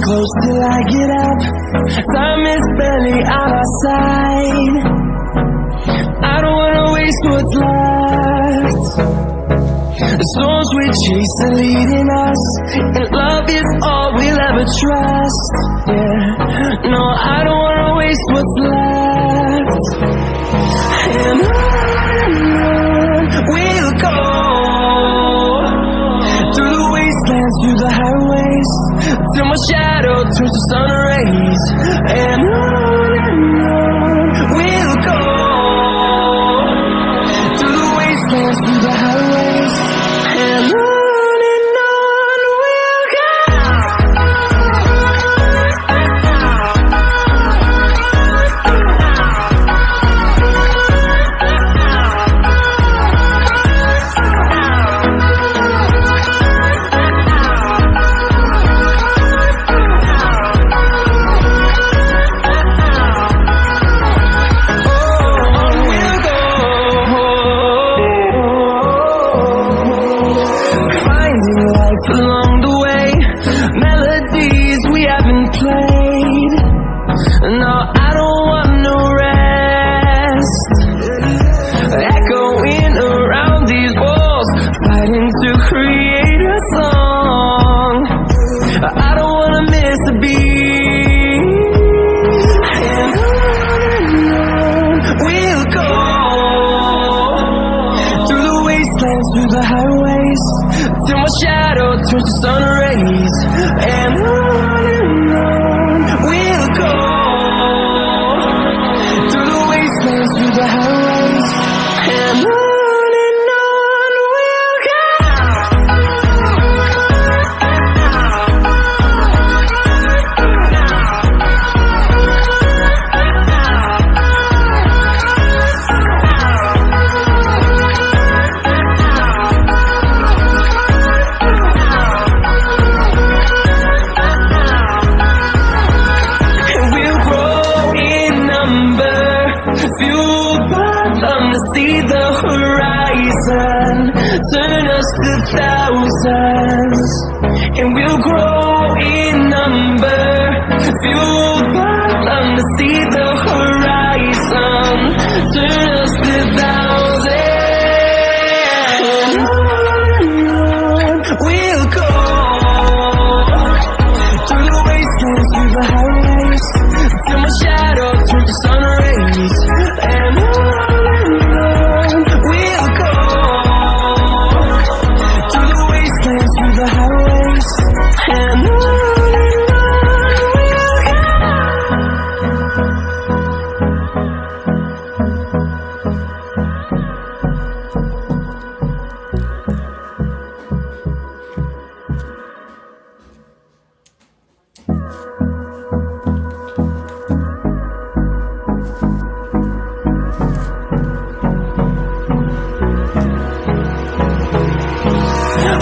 close till I get up. Time is barely on our side. I don't wanna waste what's left. The storms we chase are leading us, and love is all we'll ever trust. Yeah, no, I don't wanna waste what's left. And on we'll go, through the wastelands, through the highways, till my shadow turns to sun rays. And on we'll go, through the wastelands, through the highways, and on we'll go. Along the way, melodies we haven't played. No, I don't want no rest. Echoing around these walls, fighting to create a song. I don't wanna miss a beat. And on we'll go, through the wastelands, through the highways, till my shadow turns to sun rays. And on we'll go, through the wastelands, through the highways, and on we'll go. Fueled by them to see the horizon, turn us to thousands, and we'll grow in number. Fueled by them to see the horizon, turn us to thousands. And on we'll go, through the wastelands, through the highways, till my shadow turns to sun rays. And on we'll go, through the wastelands, through the highways, and on we'll go.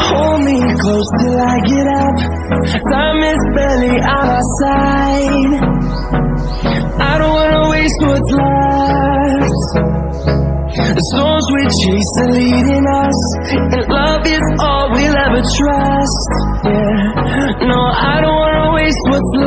Hold me close till I get up. Time is barely on our side. I don't wanna waste what's left. The storms we chase are leading us, and love is all we'll ever trust. Yeah, no, I don't wanna waste what's left.